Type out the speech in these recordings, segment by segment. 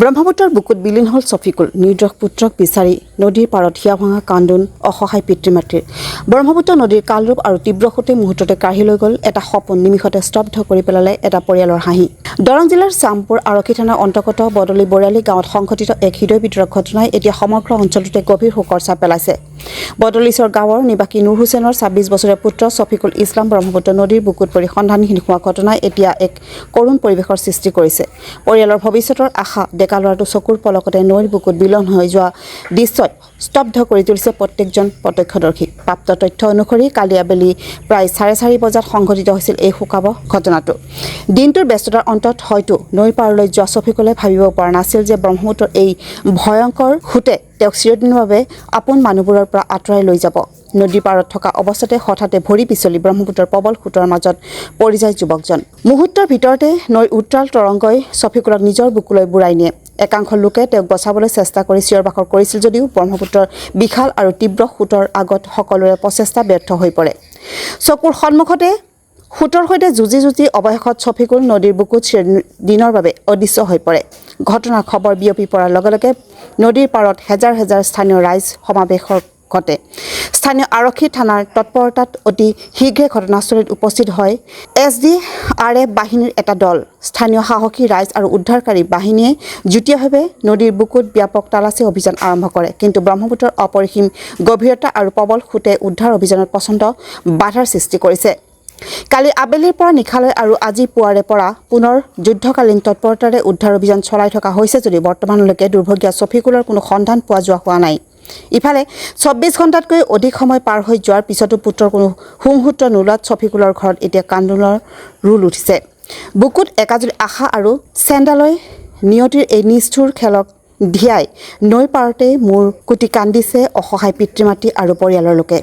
ব্ৰহ্মপুত্ৰৰ বুকুত বিলীন হ'ল ছফিকুল নিৰ্দোষ পুত্ৰক বিচাৰি নদীৰ পাৰত হিয়া ভাঙা কান্দোন অসহায় পিতৃ মাতৃৰ ব্ৰহ্মপুত্ৰ নদীৰ কালৰূপ আৰু তীব্ৰ সোঁতে মুহূৰ্ততে কাঢ়ি লৈ গ'ল এটা সপোন নিমিষতে স্তব্ধ কৰি পেলালে এটা পৰিয়ালৰ হাঁহি দৰং জিলাৰ শ্যামপুৰ আৰক্ষী থানাৰ অন্তৰ্গত বদলি বৰালী গাঁৱত সংঘটিত এক হৃদয় বিতৰক ঘটনাই এতিয়া সমগ্ৰ অঞ্চলটোতে গভীৰ শোকৰ ছাপ পেলাইছে বদলিচৰ গাঁৱৰ নিবাসী নুৰ হুছেইনৰ ২৬ বছৰীয়া পুত্ৰ ছফিকুল ইছলাম ব্ৰহ্মপুত্ৰ নদীৰ বুকুত পৰি সন্ধানহীন হোৱা ঘটনাই এতিয়া এক কৰুণ পৰিৱেশৰ সৃষ্টি কৰিছে পৰিয়ালৰ ভৱিষ্যতৰ আশা ডেকা ল'ৰাটো চকুৰ পলকতে নৈৰ বুকুত বিলীন হৈ যোৱা দৃশ্যই স্তব্ধ কৰি তুলিছে প্ৰত্যেকজন প্ৰত্যক্ষদৰ্শী প্ৰাপ্ত তথ্য অনুসৰি কালি আবেলি প্ৰায় ৪:৩০ বজাত সংঘটিত হৈছিল এই শোকাবহ ঘটনাটো দিনটোৰ ব্যস্ততাৰ অন্তত হয়তো নৈৰ পাৰলৈ যোৱা ছফিকুলে ভাবিব পৰা নাছিল যে ব্ৰহ্মপুত্ৰৰ এই ভয়ংকৰ সোঁতে তেওঁক চিৰদিনৰ বাবে আপোন মানুহবোৰৰ পৰা আঁতৰাই লৈ যাব নদীৰ পাৰত থকা অৱস্থাতে হঠাতে ভৰি পিছলি ব্ৰহ্মপুত্ৰৰ প্ৰবল সোঁতৰ মাজত পৰি যায় যুৱকজন মুহূৰ্তৰ ভিতৰতে নৈৰ উত্তাল তৰংগই ছফিকুলক নিজৰ বুকুলৈ বুৰাই নিয়ে একাংশ লোকে তেওঁক বচাবলৈ চেষ্টা কৰি চিঞৰ বাখৰ কৰিছিল যদিও ব্ৰহ্মপুত্ৰৰ বিশাল আৰু তীব্ৰ সোঁতৰ আগত সকলোৰে প্ৰচেষ্টা ব্যৰ্থ হৈ পৰে চকুৰ সন্মুখতে সোঁতৰ সৈতে যুঁজি অৱশেষত ছফিকুল নদীৰ বুকুত চিৰদিনৰ বাবে অদৃশ্য হৈ পৰে ঘটনাৰ খবৰ বিয়পি পৰাৰ লগে লগে নদীৰ পাৰত হেজাৰ হেজাৰ স্থানীয় ৰাইজ সমাৱেশৰ ঘটে স্থানীয় আৰক্ষী থানাৰ তৎপৰতাত অতি শীঘ্ৰে ঘটনাস্থলীত উপস্থিত হয় SDRF বাহিনীৰ এটা দল স্থানীয় সাহসী ৰাইজ আৰু উদ্ধাৰকাৰী বাহিনীয়ে যুটীয়াভাৱে নদীৰ বুকুত ব্যাপক তালাচী অভিযান আৰম্ভ কৰে কিন্তু ব্ৰহ্মপুত্ৰৰ অপৰিসীম গভীৰতা আৰু প্ৰবল সোঁতে উদ্ধাৰ অভিযানত প্ৰচণ্ড বাধাৰ সৃষ্টি কৰিছে কালি আবেলিৰ পৰা নিশালৈ আৰু আজি পুৱাৰে পৰা পুনৰ যুদ্ধকালীন তৎপৰতাৰে উদ্ধাৰ অভিযান চলাই থকা হৈছে যদিও বৰ্তমানলৈকে দুৰ্ভগীয়া ছফিকুলৰ কোনো সন্ধান পোৱা যোৱা হোৱা নাই ইফালে ২৪ ঘণ্টাতকৈ অধিক সময় পাৰ হৈ যোৱাৰ পিছতো পুত্ৰৰ কোনো সুমূহুৰ্ত নোলোৱাত ছফিকুলৰ ঘৰত এতিয়া কান্দোনৰ ৰোল উঠিছে বুকুত একাজুৰি আশা আৰু চেণ্ডালৈ নিয়তিৰ এই নিষ্ঠুৰ খেলক ধিয়াই নৈৰ পাৰতে মূৰ কুটি কান্দিছে অসহায় পিতৃ মাতৃ আৰু পৰিয়ালৰ লোকে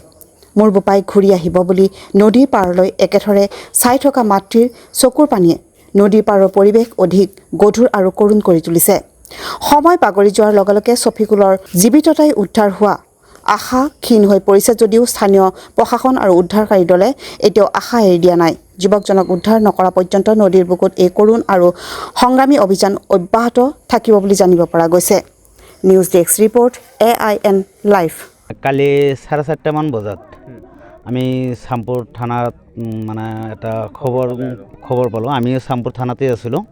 মোৰ বোপাই ঘূৰি আহিব বুলি নদীৰ পাৰলৈ একেথৰে চাই থকা মাতৃৰ চকুৰ পানীয়ে নদীৰ পাৰৰ পৰিৱেশ অধিক গধুৰ আৰু কৰুণ কৰি তুলিছে সময় পাগৰি যোৱাৰ লগে লগে ছফিকুলৰ জীৱিততাই উদ্ধাৰ হোৱা আশা ক্ষীণ হৈ পৰিছে যদিও স্থানীয় প্ৰশাসন আৰু উদ্ধাৰকাৰী দলে এতিয়াও আশা এৰি দিয়া নাই যুৱকজনক উদ্ধাৰ নকৰা পৰ্যন্ত নদীৰ বুকুত এই কৰুণ আৰু সংগ্ৰামী অভিযান অব্যাহত থাকিব বুলি জানিব পৰা গৈছে news desk report AIN live কালি 4:30 মান বজাত আমি শ্যামপুৰ থানাত মানে এটা খবৰ পালোঁ আমি শ্যামপুৰ থানাতে আছিলোঁ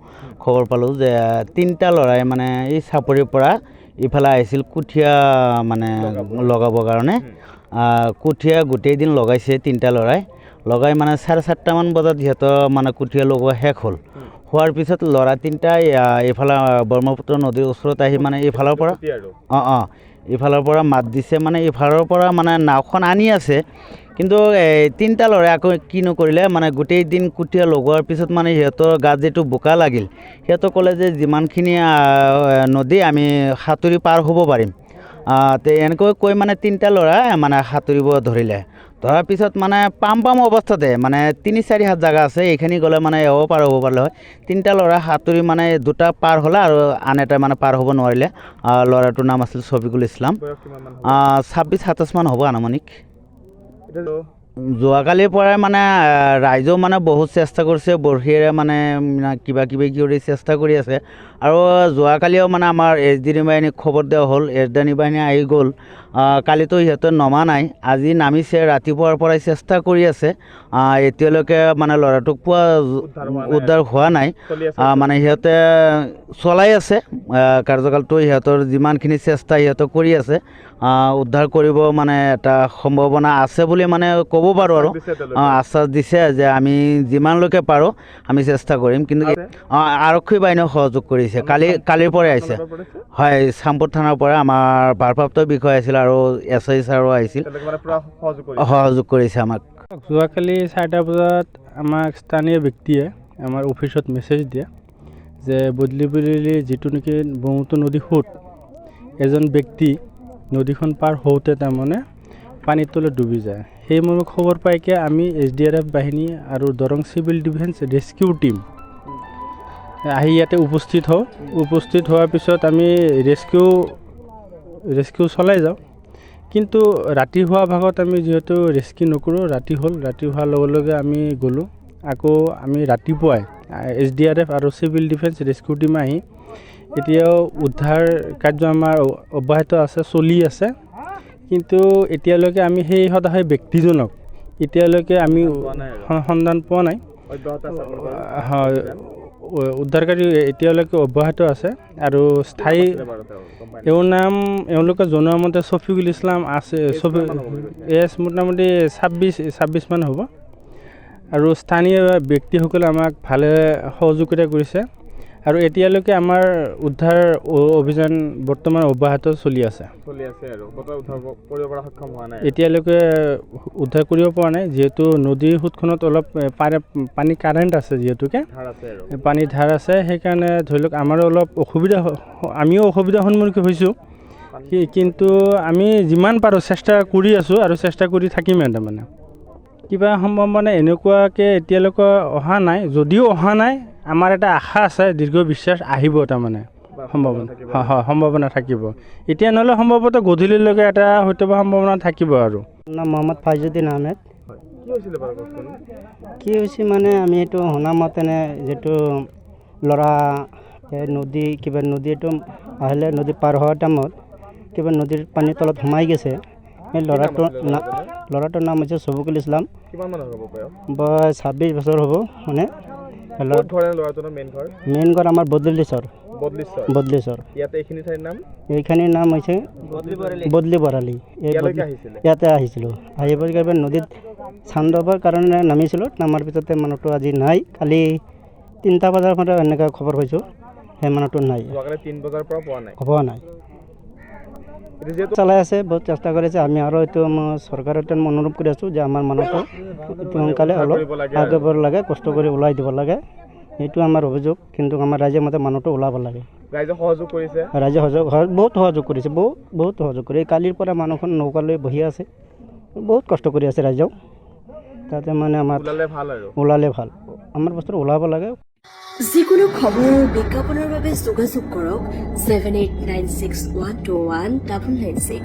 খবৰ পালোঁ যে 3টা ল'ৰাই মানে এই চাপৰিৰ পৰা ইফালে আহিছিল কুঠিয়া মানে লগাবৰ কাৰণে কুঠিয়া গোটেই দিন লগাইছে 3টা ল'ৰাই লগাই মানে 4:30 মান বজাত সিহঁতৰ মানে কুঠিয়া লগোৱা শেষ হ'ল হোৱাৰ পিছত ল'ৰা 3টা এইফালে ব্ৰহ্মপুত্ৰ নদীৰ ওচৰত আহি মানে এইফালৰ পৰা ইফালৰ পৰা মাত দিছে মানে ইফালৰ পৰা মানে নাওখন আনি আছে কিন্তু 3টা ল'ৰাই আকৌ কি নকৰিলে মানে গোটেই দিন কুটিয়া লগোৱাৰ পিছত মানে সিহঁতৰ গাত যিটো বোকা লাগিল সিহঁতে ক'লে যে যিমানখিনি নদী আমি সাঁতুৰি পাৰ হ'ব পাৰিম তে এনেকৈ কৈ মানে 3টা ল'ৰা মানে সাঁতুৰিব ধৰিলে ধৰাৰ পিছত মানে পাম অৱস্থাতে মানে 3-4 হাত জাগা আছে এইখিনি গ'লে মানে পাৰ হ'ব পাৰিলে হয় 3টা ল'ৰা সাঁতুৰি মানে 2টা পাৰ হ'লে আৰু আন এটা মানে পাৰ হ'ব নোৱাৰিলে ল'ৰাটোৰ নাম আছিল ছফিকুল ইছলাম 26-27 মান হ'ব আনুমানিক যোৱাকালিৰ পৰাই মানে ৰাইজেও মানে বহুত চেষ্টা কৰিছে বৰশীৰে মানে কিবা কিবি কৰি চেষ্টা কৰি আছে আৰু যোৱাকালিও মানে আমাৰ SDN বাহিনী খবৰ দিয়া হ'ল SDN বাহিনী আহি গ'ল কালিতো সিহঁতে নমা নাই আজি নামিছে ৰাতিপুৱাৰ পৰাই চেষ্টা কৰি আছে এতিয়ালৈকে মানে ল'ৰাটোক পোৱা উদ্ধাৰ হোৱা নাই মানে সিহঁতে চলাই আছে কাৰ্যকালটো সিহঁতৰ যিমানখিনি চেষ্টা সিহঁতে কৰি আছে উদ্ধাৰ কৰিব মানে এটা সম্ভাৱনা আছে বুলি মানে ক'ব পাৰোঁ আৰু আশ্বাস দিছে যে আমি যিমানলৈকে পাৰোঁ আমি চেষ্টা কৰিম কিন্তু আৰক্ষী বাহিনীয়েও সহযোগ কৰিছে কালিৰ পৰাই আহিছে হয় শ্যামপুৰ থানাৰ পৰা আমাৰ ভাৰপ্ৰাপ্ত বিষয়া আছিল আৰু SI ছাৰো আহিছিল সহযোগ কৰিছে আমাক যোৱাকালি 4টা বজাত আমাক স্থানীয় ব্যক্তিয়ে আমাৰ অফিচত মেছেজ দিয়ে যে বদলি যিটো নেকি ব্ৰহ্মপুত্ৰ নদী সোঁত এজন ব্যক্তি নদীখন পাৰ হওঁতে তাৰমানে পানীৰ তলত ডুবি যায় সেই মৰ্মে খবৰ পাইকে আমি SDRF বাহিনী আৰু Darrang civil defence rescue team আহি ইয়াতে উপস্থিত হোৱাৰ পিছত আমি ৰেস্কিউ চলাই যাওঁ কিন্তু ৰাতি হোৱা ভাগত আমি যিহেতু ৰেস্কিউ নকৰোঁ ৰাতি হোৱাৰ লগে লগে আমি গ'লোঁ আকৌ আমি ৰাতিপুৱাই SDRF আৰু চিভিল ডিফেন্স ৰেস্কিউ টিম আহি এতিয়াও উদ্ধাৰ কাৰ্য আমাৰ অব্যাহত আছে, চলি আছে। কিন্তু এতিয়ালৈকে আমি সেই সদায় ব্যক্তিজনক এতিয়ালৈকে আমি সন্ধান পোৱা নাই। হয়, উদ্ধাৰকাৰী এতিয়ালৈকে অব্যাহত আছে আৰু স্থায়ী এওঁলোকে জনোৱা মতে ছফিকুল ইছলাম আছে। এজ মোটামুটি 26মান হ'ব। আৰু স্থানীয় ব্যক্তিসকলে আমাক ভালে সহযোগিতা কৰিছে আৰু এতিয়ালৈকে আমাৰ উদ্ধাৰ অভিযান বৰ্তমান অব্যাহত চলি আছে। এতিয়ালৈকে উদ্ধাৰ কৰিব পৰা নাই, যিহেতু নদীৰ সোঁতখনত অলপ পানী কাৰেণ্ট আছে, যিহেতুকে পানীৰ ধাৰ আছে। সেইকাৰণে ধৰি লওক আমাৰো অলপ আমিও অসুবিধাৰ সন্মুখীন হৈছোঁ। কিন্তু আমি যিমান পাৰোঁ চেষ্টা কৰি আছোঁ আৰু চেষ্টা কৰি থাকিমেই। তাৰমানে কিবা সম্ভাৱনা এনেকুৱাকৈ এতিয়ালৈকে অহা নাই। যদিও অহা নাই, আমাৰ এটা আশা আছে, দীৰ্ঘ বিশ্বাস আহিব। তাৰমানে সম্ভাৱনা থাকিব। এতিয়া নহ'লে সম্ভৱতঃ গধূলিলৈকে এটা হয়তো সম্ভাৱনা থাকিব। আৰু নাম মোহাম্মদ ফাইজুদ্দিন আহমেদ। কি হৈছে মানে আমি এইটো শুনা মতেনে যিটো ল'ৰা নদীটো আহিলে, নদী পাৰ হোৱাৰ টাইমত কিবা নদীৰ পানীৰ তলত সোমাই গৈছে। সেই ল'ৰাটোৰ নাম হৈছে ছফিকুল ইছলাম। বয়স 26 বছৰ হ'ব। মানে মেইন ঘৰ আমাৰ বদলিশ্বৰ। এইখিনিৰ নাম হৈছে বদলি বৰালি। ইয়াতে আহিছিলোঁ। আহিবৰ কাৰণে নদীত চান ল'বৰ কাৰণে নামিছিলোঁ। নামাৰ পিছতে মানুহটো আজি নাই। কালি 3টা বজাৰ পৰা এনেকৈ খবৰ পাইছোঁ, সেই মানুহটো নাই, পোৱা নাই। চলাই আছে, বহুত চেষ্টা কৰিছে। আমি আৰু এইটো চৰকাৰৰ অনুৰোধ কৰি আছোঁ যে আমাৰ মানুহটো সোনকালে অলপ আগবাঢ়িব লাগে, কষ্ট কৰি ওলাই দিব লাগে। এইটো আমাৰ অভিযোগ। কিন্তু আমাৰ ৰাইজে মতে মানুহটো ওলাব লাগে। ৰাইজে বহুত সহযোগ কৰিছে, বহুত সহযোগ কৰি কালিৰ পৰা মানুহখন নৌকালৈ বহি আছে, বহুত কষ্ট কৰি আছে ৰাইজেও। তাতে মানে আমাৰ ওলালে ভাল, আমাৰ বস্তুটো ওলাব লাগে। যিকোনো খবৰ আৰু বিজ্ঞাপনৰ বাবে যোগাযোগ কৰক 7896121996।